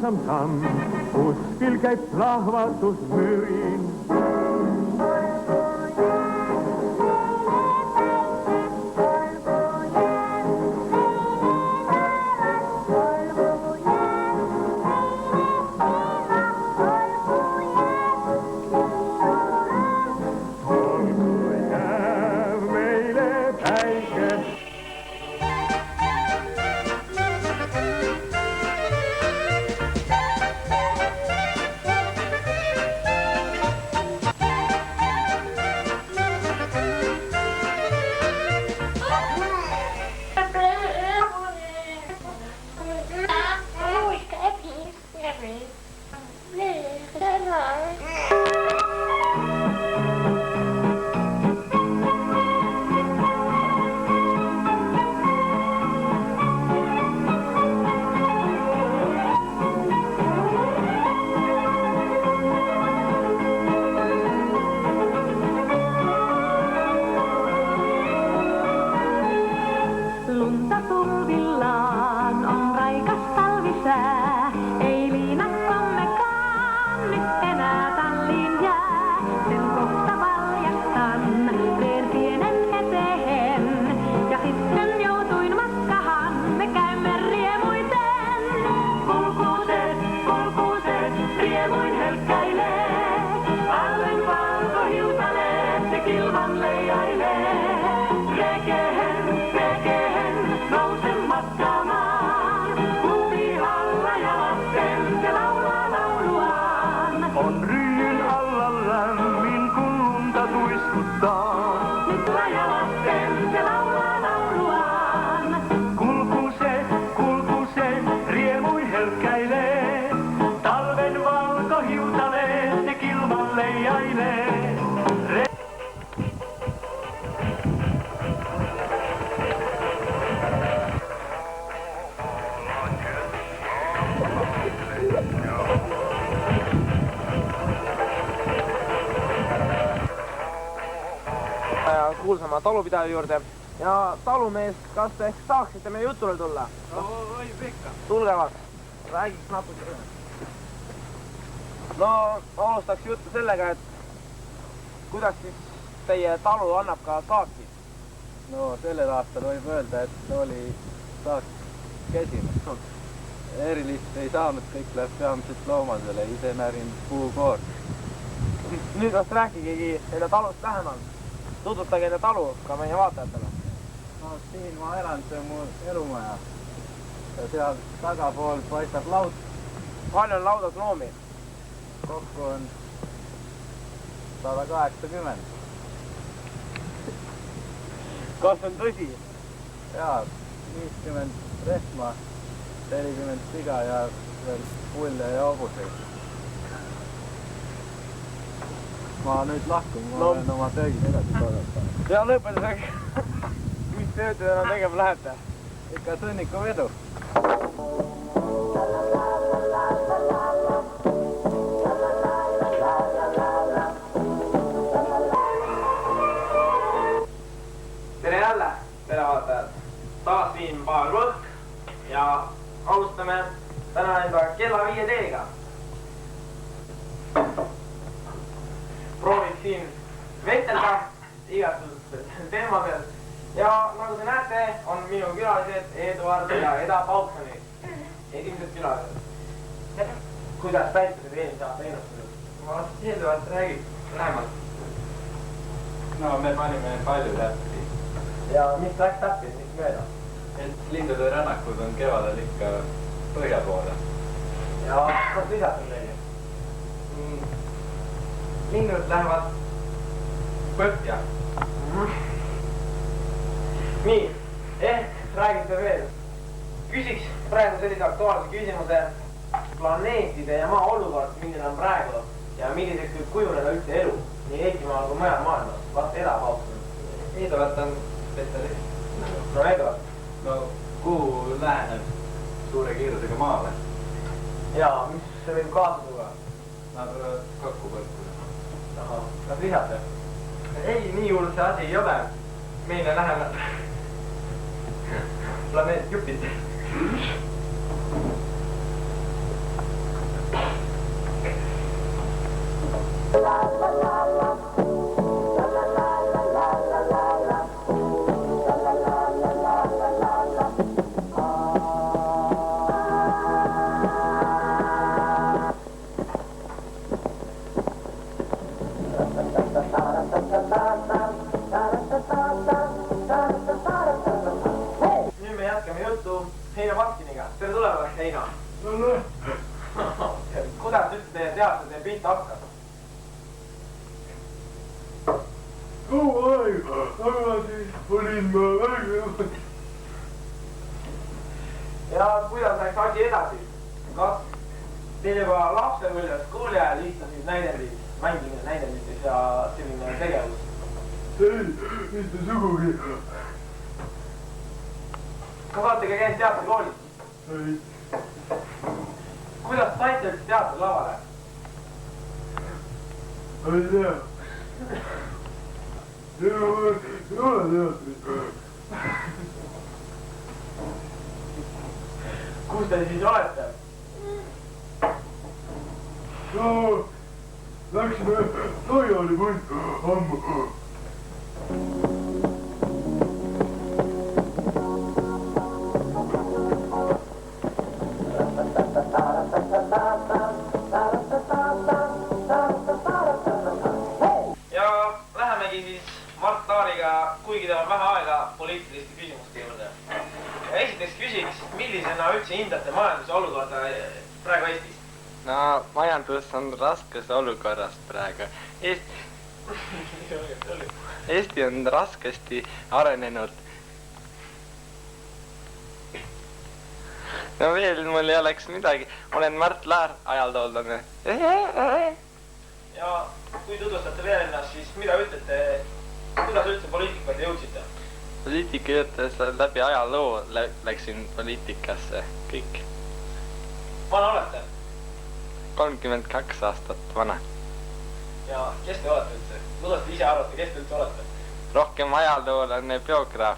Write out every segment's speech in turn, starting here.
laulsam samm, kuskil käib plahvatusmürin. Kuulsama talupidaja juurde. Ja talumees, kas te saaksite meie jutule tulla? No, võib ikka. Tulge vast, räägiks natuke. No, alustaks juttu sellega, et kuidas siis teie talu annab ka saaki? No, sellel aastal võib öelda, et oli saak käsinud. Erilist ei saanud, kõik läheb peamiselt loomadele, ise närin puukoor. Nüüd vast rääkigegi enda talust lähemalt. Tutvustage enda talu ka meie vaatajatele. No, siin ma elan, see on mu elumaja. Ja seal tagapool paistab laud. Palju on laudas loomi? Kokku on 180. Kas on tõsi? Jaa, 50 rehma, 40 siga ja veel pulle ja hobuseid. Ma nüüd lahkun, ma olen oma töögis edasi toodata. Ja lõpetuseks, mis tööd te enam tegema lähete? Ikka sõnniku vedu. Tere jälle, tere vaatajad. Taas siin Pavel Võhk ja alustame täna enda kella 5 teega. Prooviks siin vetelda igasugustel teemadel ja nagu te näete, on minu külalised Eduard ja Eda Pauksoni esimesed külalised. Kuidas täitused eelmise aasta ennustused? Ma Eduard räägib lähemalt. No, me panime palju täppi. Ja mis läks täppi, mis mööda? Et lindude rännakud on kevadel ikka põhja poole. Ja kas lisad on neile? Linnud lähevad põhja. Nii, ehk räägite veel. Küsiks praegu sellise aktuaalse küsimuse planeetide ja maa olukord, milline on praegu ja milliseks võib kujuneda üldse elu nii Eestimaal kui mujal maailmas. Vast Eda Paukson. Edavalt on spetsialist. No Edavalt. No, kuu läheneb suure kiirusega maale. Ja mis see võib kaasa tuua? Nad võivad kokku põrkuda. Aha, kas lisate? Ei, nii hull see asi ei ole. Meile lähevad planeet Jupiter. Nüüd me jätkame juttu Heino Matkiniga. Tere tulemast, Heino! Kuidas üldse teie teatridebiit hakkas? Kaua aega tagasi olin ma väga... Ja kuidas läks asi edasi? Kas teil juba lapsepõlves kooli ajal istusid näidendis, mängimine näidendis ja selline tegevus? Ei, mitte sugugi. Kas olete ka käinud teatrikoolis? Ei. Kuidas saite üldse teatrilavale? Ei tea. Ei ole teatrit. Kus te siis olete? No, läksime laiali punt ammu. Ja lähemegi siis Mart Laariga, kuigi tal on vähe aega, poliitiliste küsimuste juurde. Ja esiteks küsiks, millisena üldse hindate majanduse olukorda praegu Eestis? No majandus on raskes olukorras praegu. Eesti on raskesti arenenud. No veel mul ei oleks midagi. Olen Mart Laar, ajaloollane. Ja kui tutvustate veel ennast, siis mida ütlete, kuidas üldse poliitikaid jõudsite? Poliitika juttes läbi ajaloo läksin poliitikasse. Kõik. Vana olete? 32 aastat vana. Ja kes te olete üldse? Kuidas te ise arvate, kes te üldse olete? Rohkem ajaloolane biograaf.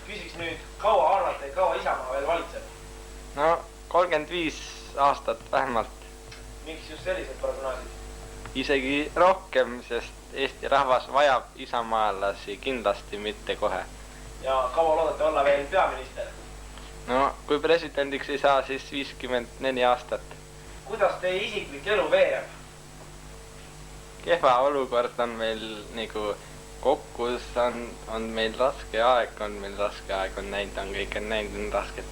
Küsiks nüüd, kaua arvate, kaua Isamaa veel valitseb? No 35 aastat vähemalt. Miks just sellised prognoosid? Isegi rohkem, sest Eesti rahvas vajab isamaalasi kindlasti mitte kohe. Ja kaua loodate olla veel peaminister? No kui presidendiks ei saa, siis 54 aastat. Kuidas teie isiklik elu veereb? Kehva olukord on meil nagu kokkus, on meil raske aeg, on näinud, on kõik on näinud, on rasket.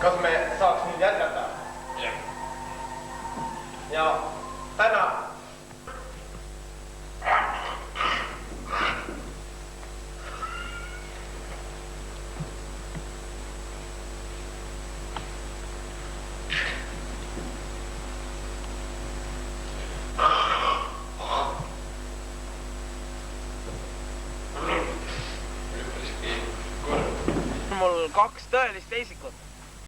Kas me saaks nüüd jätkata? Ja täna mul 2 tõelist isikut.